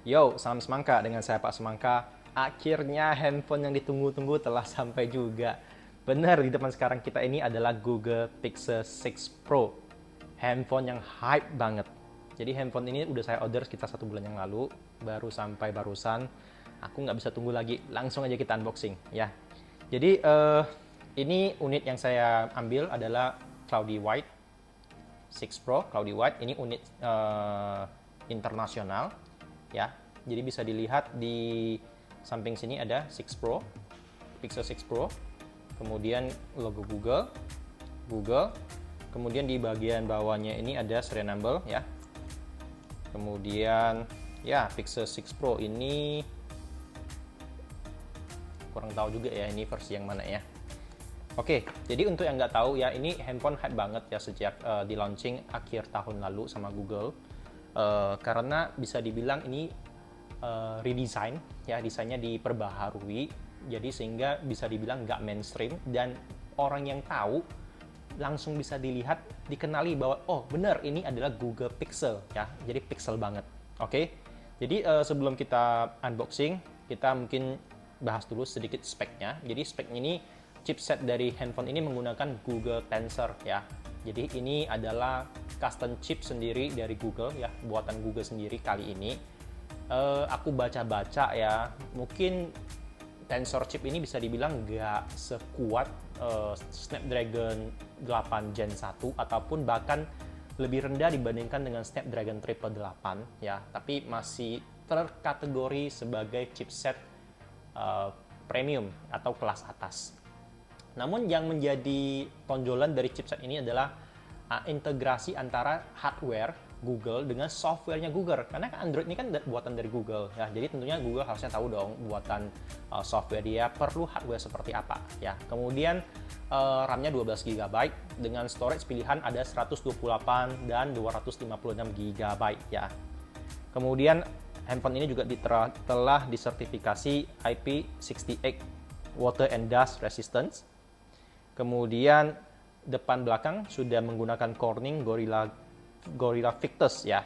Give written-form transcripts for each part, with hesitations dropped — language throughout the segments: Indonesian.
Yo, salam semangka dengan saya Pak Semangka. Akhirnya handphone yang ditunggu-tunggu telah sampai juga. Benar, di depan sekarang kita ini adalah Google Pixel 6 Pro. Handphone yang hype banget. Jadi handphone ini udah saya order sekitar 1 bulan yang lalu, baru sampai barusan. Aku nggak bisa tunggu lagi, langsung aja kita unboxing ya. Jadi ini unit yang saya ambil adalah Cloudy White 6 Pro Cloudy White. Ini unit internasional ya. Jadi bisa dilihat di samping sini ada 6 Pro, Pixel 6 Pro, kemudian logo Google, kemudian di bagian bawahnya ini ada serial number ya. Kemudian ya Pixel 6 Pro ini kurang tahu juga ya ini versi yang mana ya. Oke, jadi untuk yang nggak tahu ya, ini handphone hype banget ya sejak di launching akhir tahun lalu sama Google. Karena bisa dibilang ini redesign ya, desainnya diperbaharui, jadi sehingga bisa dibilang nggak mainstream dan orang yang tahu langsung bisa dilihat, dikenali bahwa oh benar ini adalah Google Pixel ya, jadi pixel banget. Oke, jadi sebelum kita unboxing, kita mungkin bahas dulu sedikit speknya. Jadi speknya ini, chipset dari handphone ini menggunakan Google Tensor ya. Jadi ini adalah custom chip sendiri dari Google ya, buatan Google sendiri kali ini. Aku baca-baca ya, mungkin Tensor chip ini bisa dibilang nggak sekuat Snapdragon 8 Gen 1 ataupun bahkan lebih rendah dibandingkan dengan Snapdragon 888 ya, tapi masih terkategori sebagai chipset premium atau kelas atas. Namun yang menjadi tonjolan dari chipset ini adalah integrasi antara hardware Google dengan softwarenya Google, karena Android ini kan buatan dari Google ya, jadi tentunya Google harusnya tahu dong buatan software dia perlu hardware seperti apa ya. Kemudian RAM-nya 12 GB dengan storage pilihan ada 128 dan 256 GB ya. Kemudian handphone ini juga telah disertifikasi IP68 water and dust resistance. Kemudian depan belakang sudah menggunakan Corning Gorilla Victus ya.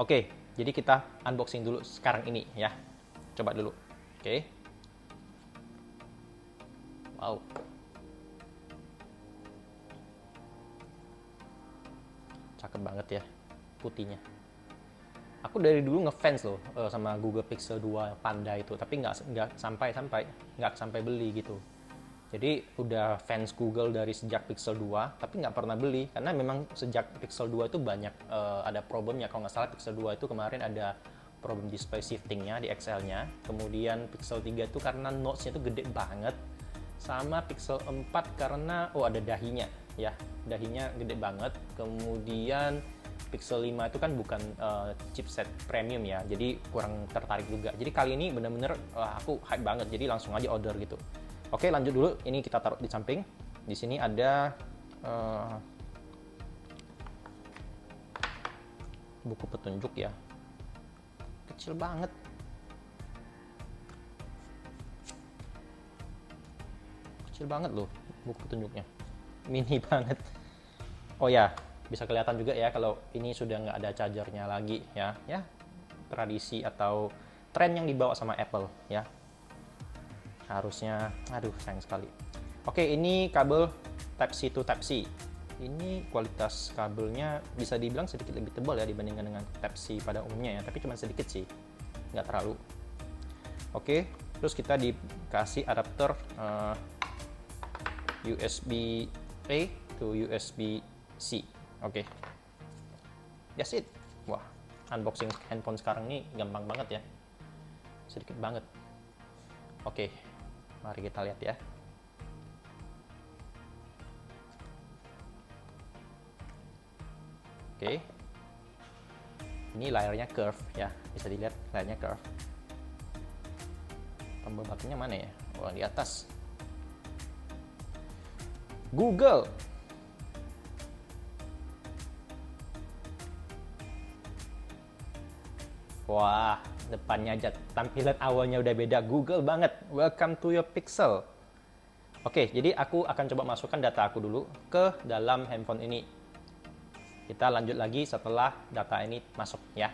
Oke, jadi kita unboxing dulu sekarang ini ya. Coba dulu. Oke. Wow. Cakep banget ya putihnya. Aku dari dulu ngefans loh sama Google Pixel 2 Panda itu, tapi nggak sampai beli gitu. Jadi udah fans Google dari sejak Pixel 2, tapi nggak pernah beli karena memang sejak Pixel 2 itu banyak ada problemnya. Kalau nggak salah Pixel 2 itu kemarin ada problem display shiftingnya di XL-nya. Kemudian Pixel 3 itu karena notch-nya itu gede banget. Sama Pixel 4 karena ada dahinya ya, dahinya gede banget. Kemudian Pixel 5 itu kan bukan chipset premium ya, jadi kurang tertarik juga. Jadi kali ini bener-bener aku hype banget, jadi langsung aja order gitu. Oke, lanjut dulu. Ini kita taruh di samping. Di sini ada buku petunjuk ya. Kecil banget. Kecil banget loh buku petunjuknya. Mini banget. Oh ya, bisa kelihatan juga ya kalau ini sudah nggak ada chargernya lagi ya. Ya, tradisi atau tren yang dibawa sama Apple ya. Harusnya, aduh sayang sekali. Oke, ini kabel Type-C to Type-C. Ini kualitas kabelnya bisa dibilang sedikit lebih tebal ya dibandingkan dengan Type-C pada umumnya ya, tapi cuma sedikit sih, nggak terlalu. Oke, terus kita dikasih adapter USB-A to USB-C. Oke, that's it. Wah, unboxing handphone sekarang ini gampang banget ya, sedikit banget. Oke, mari kita lihat ya. Oke, ini layarnya curve ya, bisa dilihat layarnya curve. Tombol buttonnya mana ya? Oh, di atas. Google. Wah, depannya aja tampilan awalnya udah beda, Google banget. Welcome to your Pixel. Oke, jadi aku akan coba masukkan data aku dulu ke dalam handphone ini. Kita lanjut lagi setelah data ini masuk ya.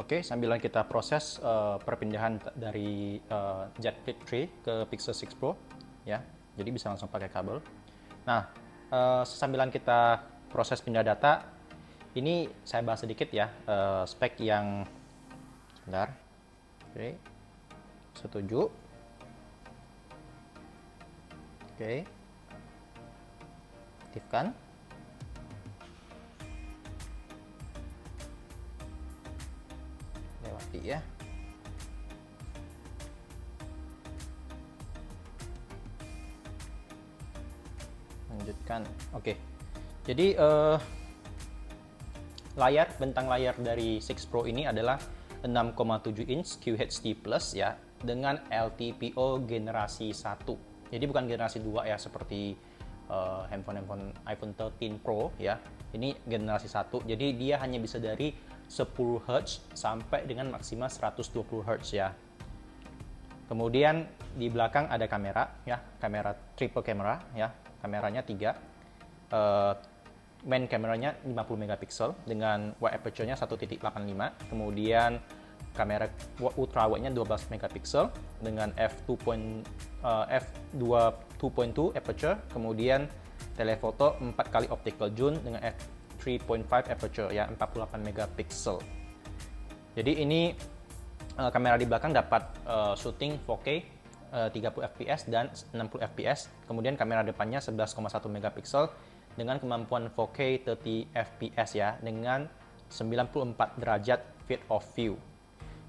Oke, sambil kita proses perpindahan dari Z Flip 3 ke Pixel 6 Pro, ya. Jadi bisa langsung pakai kabel. Nah, sambilan kita proses pindah data, ini saya bahas sedikit ya spek yang, sebentar. Oke, setuju. Oke, aktifkan. Lewati ya. Lanjutkan. Oke. Jadi bentang layar dari 6 Pro ini adalah 6,7 inch QHD Plus ya, dengan LTPO generasi 1. Jadi bukan generasi 2 ya seperti handphone iPhone 13 Pro ya. Ini generasi 1. Jadi dia hanya bisa dari 10 Hz sampai dengan maksimal 120 Hz ya. Kemudian di belakang ada kamera ya, kamera triple camera ya. Kameranya 3. Main kameranya 50 megapiksel dengan wide aperture-nya 1.85. Kemudian kamera ultra wide-nya 12 megapiksel dengan f2.2 aperture. Kemudian telefoto 4 kali optical zoom dengan f3.5 aperture ya, 48 megapiksel. Jadi ini kamera di belakang dapat shooting 4K 30 fps dan 60 fps. Kemudian kamera depannya 11,1 megapiksel dengan kemampuan 4K 30 fps ya, dengan 94 derajat field of view.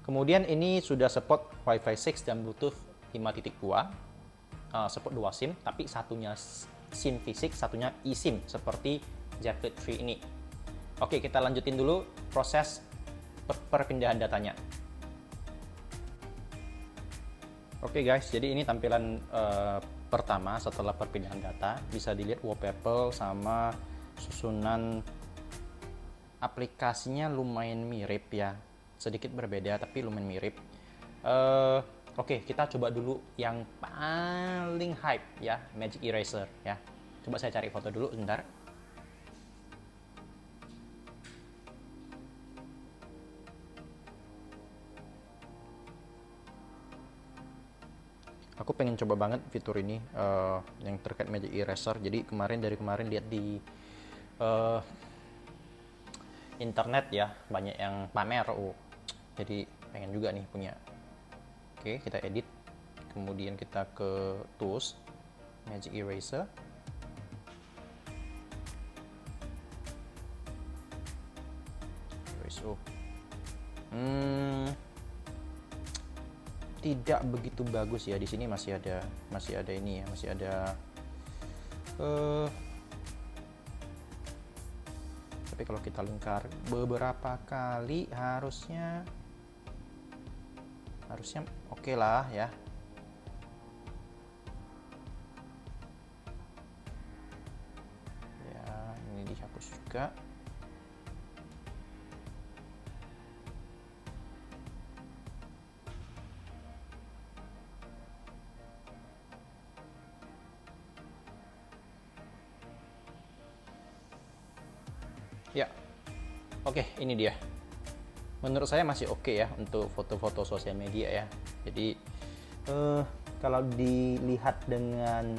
Kemudian ini sudah support Wi-Fi 6 dan Bluetooth 5.2, support 2 SIM, tapi satunya SIM fisik, satunya eSIM seperti Z Flip 3 ini. Oke, kita lanjutin dulu proses perpindahan datanya. Oke guys, jadi ini tampilan pertama setelah perpindahan data. Bisa dilihat wallpaper sama susunan aplikasinya lumayan mirip ya, sedikit berbeda tapi lumayan mirip. Oke, kita coba dulu yang paling hype ya, Magic Eraser ya. Coba saya cari foto dulu sebentar. Aku pengen coba banget fitur ini yang terkait Magic Eraser. Jadi dari kemarin lihat di internet ya, banyak yang pamer. Jadi pengen juga nih punya. Oke, kita edit. Kemudian kita ke tools, Magic Eraser. Tidak begitu bagus ya, di sini masih ada ini ya, masih ada tapi kalau kita lingkar beberapa kali harusnya oke lah ya. Ya, ini dihapus juga. Ya, oke, ini dia. Menurut saya masih oke ya untuk foto-foto sosial media ya. Jadi kalau dilihat dengan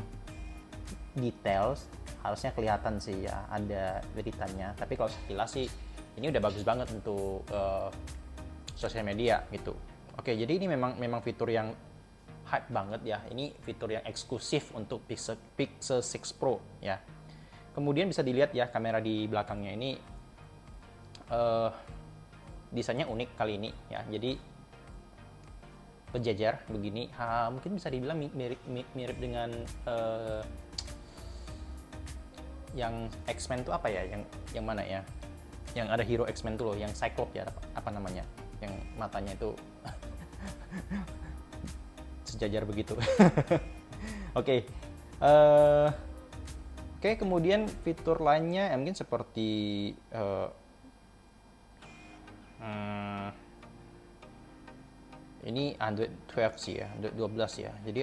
details harusnya kelihatan sih ya ada editannya. Tapi kalau sekilas sih ini udah bagus banget untuk sosial media gitu. Oke, jadi ini memang fitur yang hype banget ya. Ini fitur yang eksklusif untuk Pixel 6 Pro ya. Kemudian bisa dilihat ya kamera di belakangnya ini desainnya unik kali ini ya. Jadi berjejer begini, mungkin bisa dibilang mirip dengan yang X-Men tuh apa ya? Yang mana ya? Yang ada hero X-Men tuh loh, yang Cyclops ya, apa namanya? Yang matanya itu sejajar begitu. Oke. Oke, kemudian fitur lainnya mungkin seperti ini Android 12 sih ya, Android 12 ya. Jadi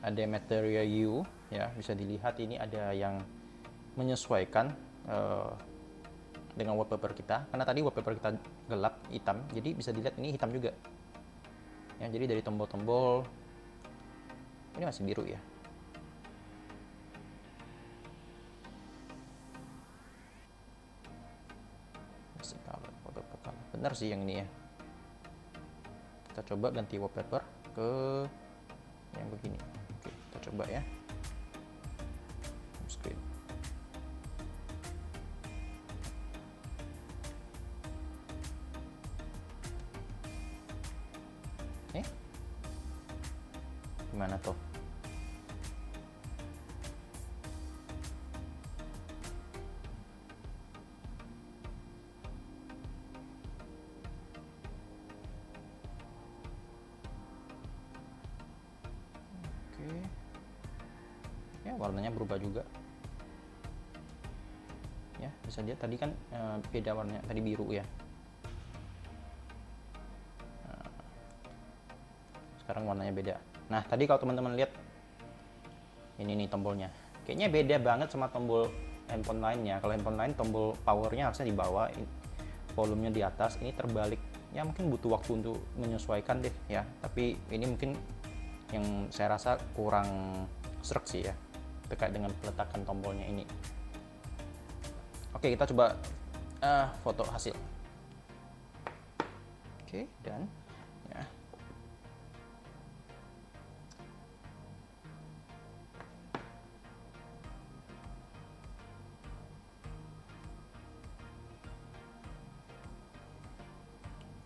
ada Material U ya, bisa dilihat ini ada yang menyesuaikan dengan wallpaper kita, karena tadi wallpaper kita gelap hitam, jadi bisa dilihat ini hitam juga ya. Jadi dari tombol-tombol ini masih biru ya. Benar sih yang ini ya. Kita coba ganti wallpaper ke yang begini. Oke, kita coba ya. Screen. Gimana tuh? Ya, warnanya berubah juga ya, bisa lihat tadi kan beda warnanya, tadi biru ya. Nah, sekarang warnanya beda. Nah, tadi kalau teman-teman lihat ini nih tombolnya, kayaknya beda banget sama tombol handphone lainnya. Kalau handphone lain tombol powernya harusnya di bawah, volumenya di atas, ini terbalik ya. Mungkin butuh waktu untuk menyesuaikan deh ya, tapi ini mungkin yang saya rasa kurang serak sih ya terkait dengan peletakan tombolnya ini. Oke, kita coba foto hasil. Oke, dan ya.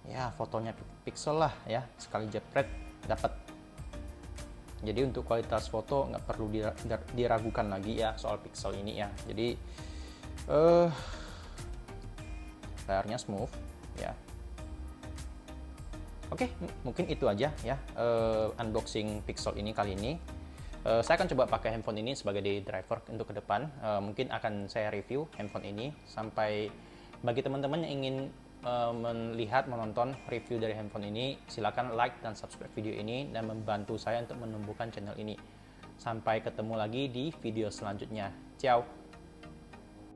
Ya, fotonya pixel lah ya, sekali jepret dapat. Jadi untuk kualitas foto nggak perlu diragukan lagi ya soal pixel ini ya. Jadi layarnya smooth ya. Oke, mungkin itu aja ya unboxing pixel ini kali ini. Saya akan coba pakai handphone ini sebagai driver untuk ke depan. Mungkin akan saya review handphone ini. Sampai bagi teman-teman yang ingin melihat, menonton review dari handphone ini, silakan like dan subscribe video ini dan membantu saya untuk menumbuhkan channel ini. Sampai ketemu lagi di video selanjutnya. Ciao!